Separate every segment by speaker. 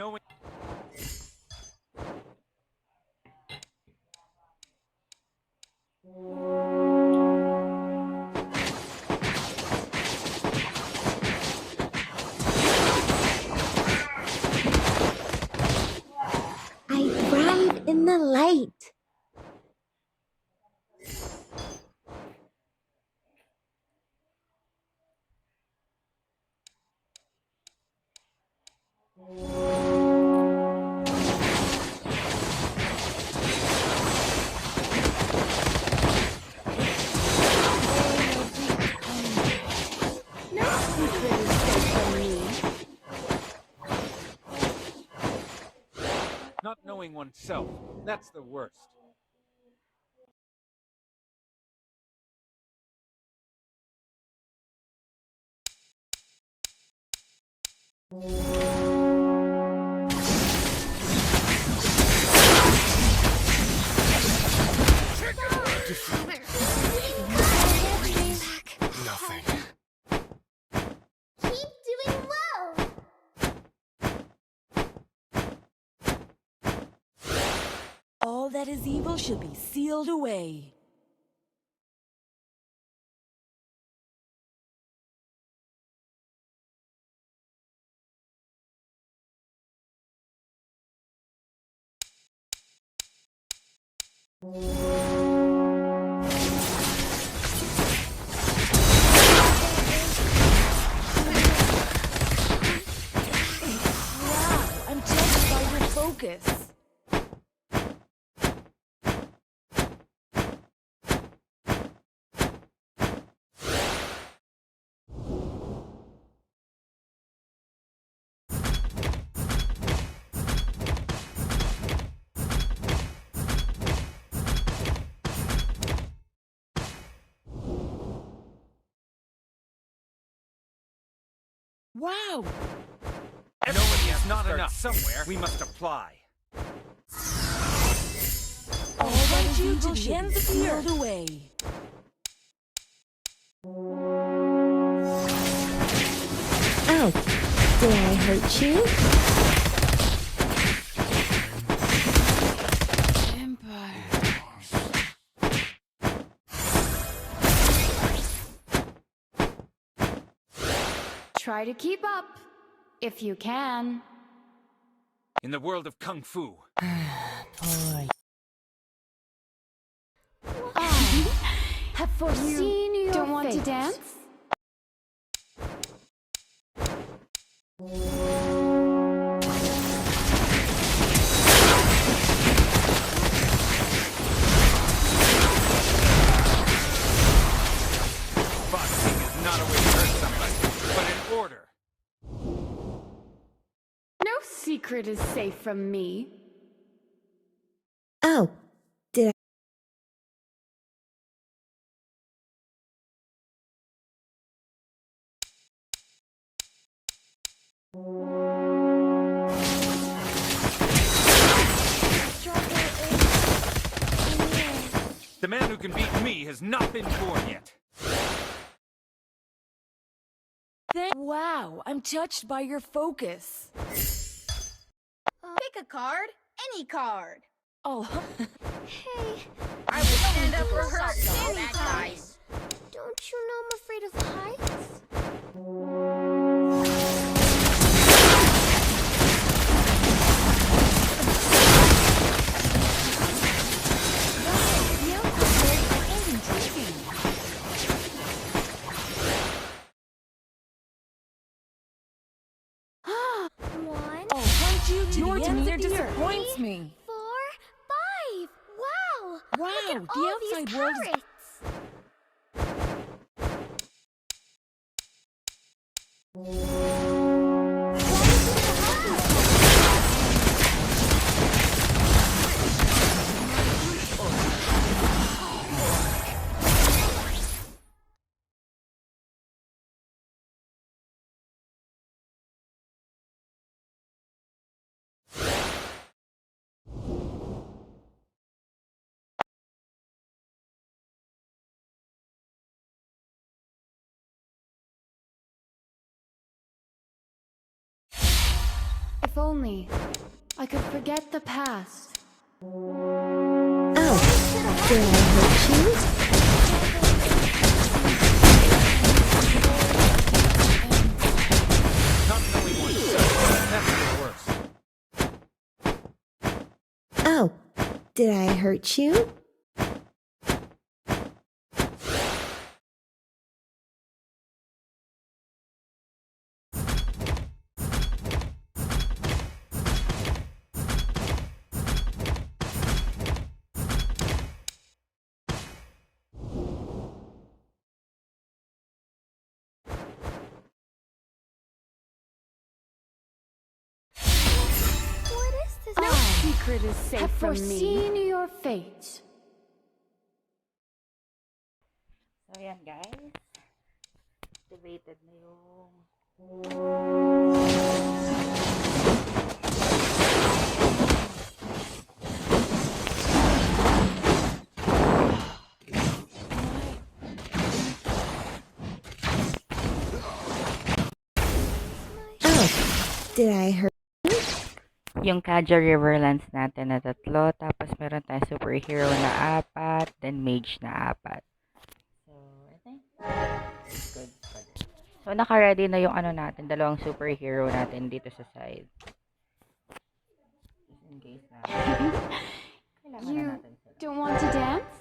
Speaker 1: knowing...
Speaker 2: I thrive in the light. No secret is safe from me.
Speaker 1: Not knowing oneself, that's the worst.
Speaker 3: Nothing.
Speaker 2: Keep doing well.
Speaker 4: All that is evil should be sealed away. Wow, I'm touched by your focus. Wow!
Speaker 1: Knowing is not enough. Somewhere we must apply.
Speaker 4: All that is evil should be sealed away.
Speaker 2: Ow. Did I hurt you?
Speaker 4: Empire.
Speaker 5: Try to keep up, if you can.
Speaker 1: In the world of Kung Fu,
Speaker 5: Have foreseen your don't want to dance?
Speaker 1: boxing is not a way to hurt somebody, but an order.
Speaker 5: No secret is safe from me.
Speaker 2: Oh. Did I?
Speaker 1: The man who can beat me has not been born yet.
Speaker 4: Wow, I'm touched by your focus.
Speaker 6: Pick a card, any card.
Speaker 4: Oh,
Speaker 2: Hey,
Speaker 6: I will stand up for her
Speaker 2: Anytime.
Speaker 6: anytime.
Speaker 2: don't you know I'm afraid of heights? One,
Speaker 4: I'll hunt you to your the ends demeanor
Speaker 2: Oh,
Speaker 4: disappoints of the earth. me.
Speaker 2: 4, 5. Wow.
Speaker 4: Wow,
Speaker 2: Look at
Speaker 4: the
Speaker 2: all
Speaker 4: outside
Speaker 2: these
Speaker 4: world is
Speaker 2: carrots.
Speaker 5: If only I could forget the past.
Speaker 2: Oh, did I hurt you?
Speaker 1: Not knowing oneself, that's the worst.
Speaker 2: Oh, did I hurt you? What is this?
Speaker 5: No secret is safe
Speaker 4: have
Speaker 5: from
Speaker 4: foreseen
Speaker 5: me. Your fate.
Speaker 3: So, ayan guys. Activated na yung
Speaker 2: Oh, did I hurt?
Speaker 3: Kaja Riverlands natin na 3, tapos meron tayong superhero na 4, then mage na 4. So, I think good pa din. So, naka-ready na yung ano natin, 2 superhero natin dito sa side. Just in case na kailangan na
Speaker 5: You
Speaker 3: natin sila.
Speaker 5: don't want to dance?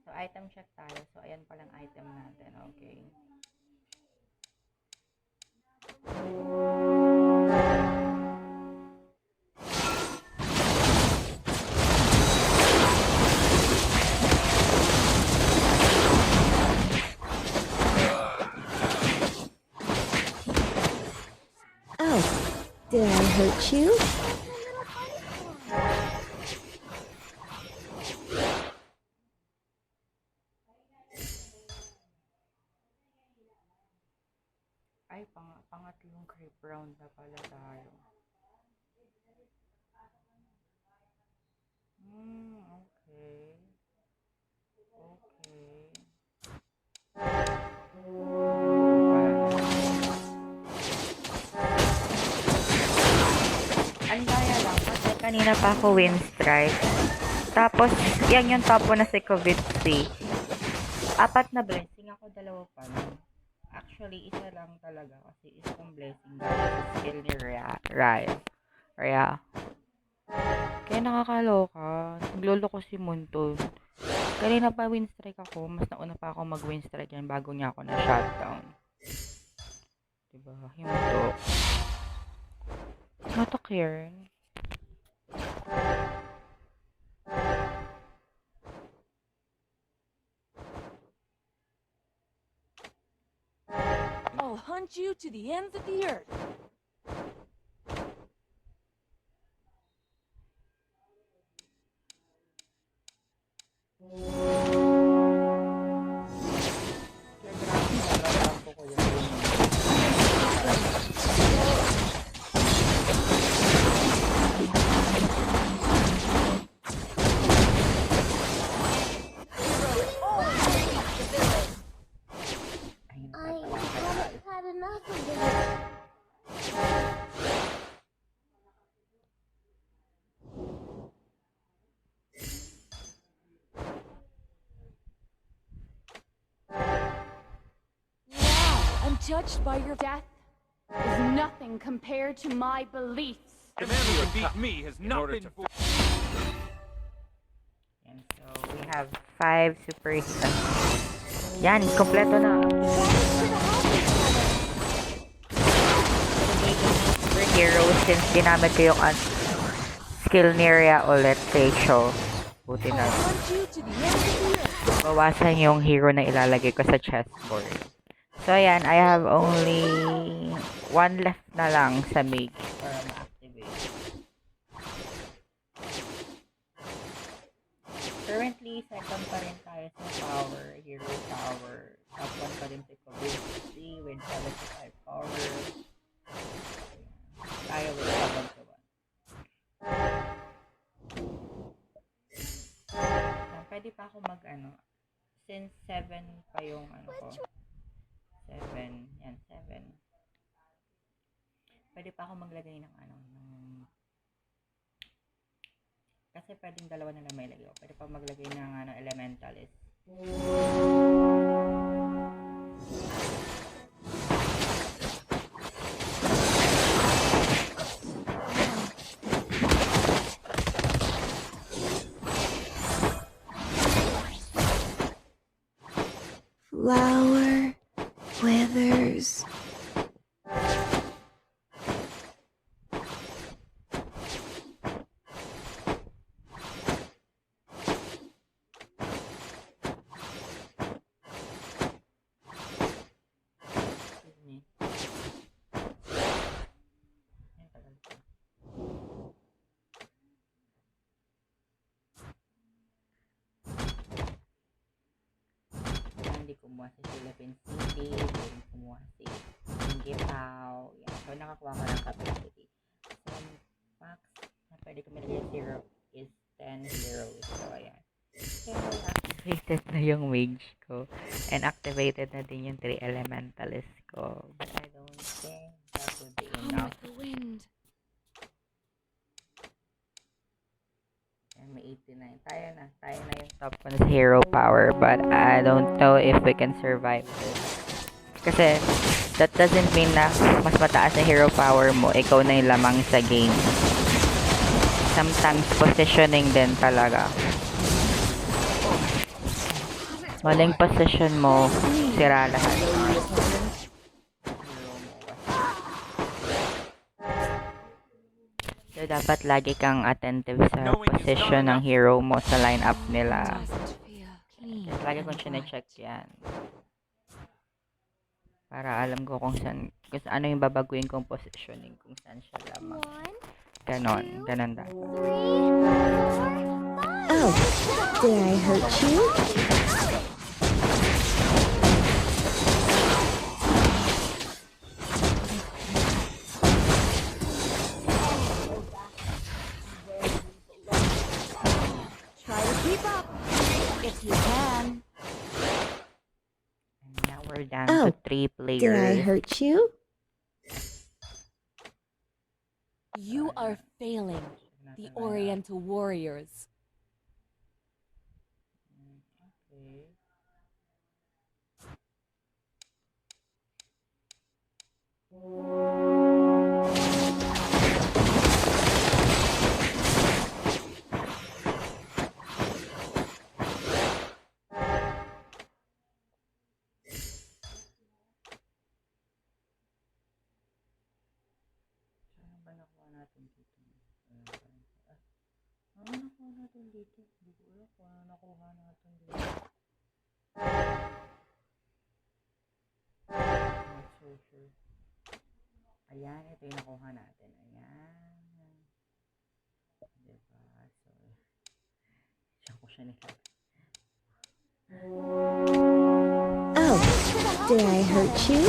Speaker 3: So, item check tayo. So, ayan palang item natin. Okay.
Speaker 2: Oh, did I hurt you?
Speaker 3: Ay, pangatlong creep round na pala tayo. Okay. Ang daya lang kasi kanina pa ako win strike. Tapos, yan yung tapo na si Kovitsi. 4 na blessing ako, 2 pa lang. Actually, isa lang talaga kasi isang blessing dahil sa skill ni Raya. Kaya nakakaloka. Nagloloko si Munton. Kanina pa win strike ako. Mas nauna pa ako mag-win strike yan bago niya ako na-shutdown. Diba? Himuto. Not a Karen.
Speaker 4: I'll hunt you to the ends of the earth.
Speaker 2: I haven't had enough of this.
Speaker 4: Wow, I'm touched by your
Speaker 5: Death is nothing compared to my beliefs.
Speaker 1: The man who can beat me has not been born.
Speaker 3: And so, we have 5 superheroes. Yan, kompleto na. Superhero since ginamit ko yung skill ni Rhea ulit kay Show. Buti na.
Speaker 4: hunt you to the ends of the earth.
Speaker 3: Bawasan yung hero na ilalagay ko sa chessboard. So, ayan, I have only 1 left na lang sa mage para ma-activate. Currently, second pa rin tayo sa power, hero power. Top 1 pa rin si Kovitsi with 75 power. Tayo with 7 to 1. Pwede pa ako since 7 pa yung ko. 7, yan, 7. Pwede pa ako maglagay ng kasi pwedeng dalawa na lang may lagay. Pwede pa maglagay ng elementalist.
Speaker 2: Flower withers.
Speaker 3: Excuse me. Ay, tagal pa. Hindi kumuha si Philippine City, hindi kumuha si Ingipao. Yan. So, nakakuha ko ng capacity. So, max na pwede ko malagay 0 is 10 heroes. So, ayan. So, activated na yung mage ko. And activated na din yung 3 elementalist ko. But I don't think that would be
Speaker 4: Come
Speaker 3: enough.
Speaker 4: with the wind.
Speaker 3: And may 89. Tayo na yung top 1 sa hero power. But I don't know if we can survive this. Kasi, that doesn't mean na mas mataas na hero power mo, ikaw na yung lamang sa game. Sometimes, positioning din talaga. Maling position mo, sira lahat. So, dapat lagi kang attentive sa position ng hero mo sa lineup nila.
Speaker 4: Doesn't feel clean.
Speaker 3: Yes, lagi kong sinecheck yan. Para alam ko kung ano yung babaguhin kong positioning, kung saan siya lamang.
Speaker 2: 1,
Speaker 3: Ganon dapat.
Speaker 2: 3, 4, 5.
Speaker 7: Oh, did I hurt you?
Speaker 4: Try to keep up if you can.
Speaker 3: And now we're down
Speaker 7: Oh,
Speaker 3: to 3 players.
Speaker 7: Did I hurt you?
Speaker 4: You are failing the Oriental warriors.
Speaker 3: Okay. Saan ba nakuha natin dito? Ano nakuha natin dito? Hindi ko alam kung ano nakuha natin dito. Not so sure. Ayan, ito yung nakuha natin. Ayan. Diba? So, siya ko siya nila.
Speaker 7: Oh, did I hurt you?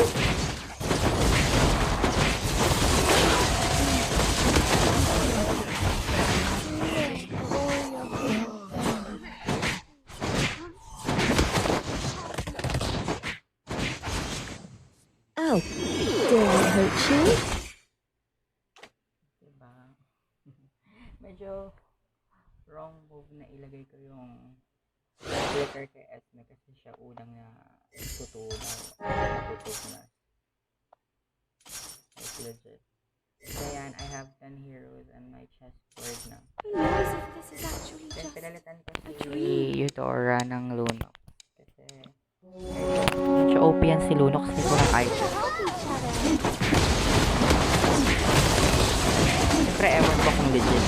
Speaker 7: Oh, did I hurt you?
Speaker 3: Diba? Medyo wrong move na ilagay ko yung flicker kay Esme kasi siya unang na natutup na. It's legit. So yan, I have 10 heroes and my chessboard na.
Speaker 2: Who knows if this is actually
Speaker 3: Then
Speaker 2: just
Speaker 3: pinalitan ko si Eudora ng Lunox. Kasi medyo OP yan si Lunox kasi walang item.
Speaker 2: help each other.
Speaker 3: Siyempre ewan ko kung legit.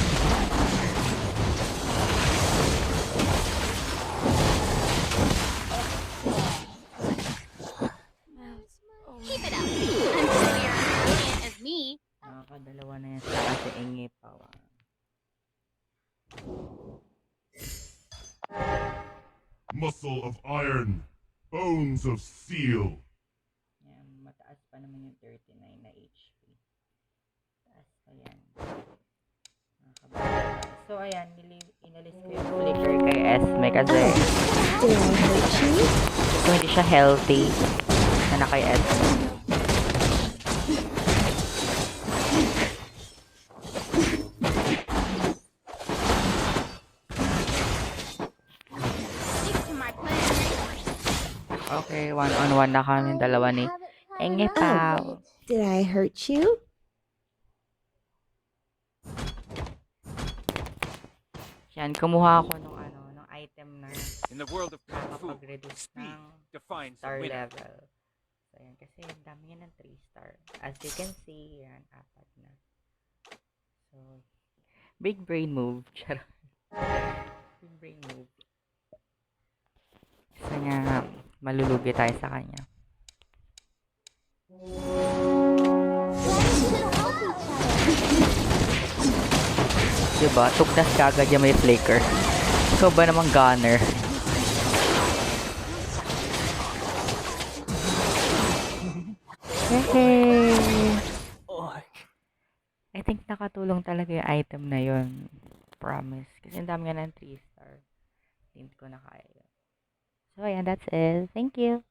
Speaker 6: Keep it up. I'm sure you're as brilliant as me.
Speaker 3: Nakakadalawa na yan sa kasi ingi pa.
Speaker 8: Muscle of iron, bones of steel.
Speaker 3: Yan, mataas pa naman yung 39 na HP. Taas pa yan. Nakakabala. So ayan, inalis ko yung flicker kay Esme kasi
Speaker 7: Did I hurt you?
Speaker 3: kung hindi siya healthy na kay Esme. Okay, one-on-one na kami dalawa ni Enge Pao.
Speaker 7: Did I hurt you?
Speaker 3: Yan, kumuha ako nung item na
Speaker 1: In the world of Kung Fu,
Speaker 3: makapag-reduce
Speaker 1: speed
Speaker 3: ng
Speaker 1: defines
Speaker 3: star
Speaker 1: the winner.
Speaker 3: level. So, yan. Kasi ang dami yan ng 3 star. As you can see, yan, 4 na. So, big brain move. Charot. Big brain move. Gusto niya, malulugi tayo sa kanya. Diba? Tuktas kagad yung may flicker. Ikaw ba namang gunner? Hey! I think nakatulong talaga yung item na yun. Promise. Kasi ang dami nga ng 3 star. Hindi ko na kaya yun. So, ayan. That's it. Thank you.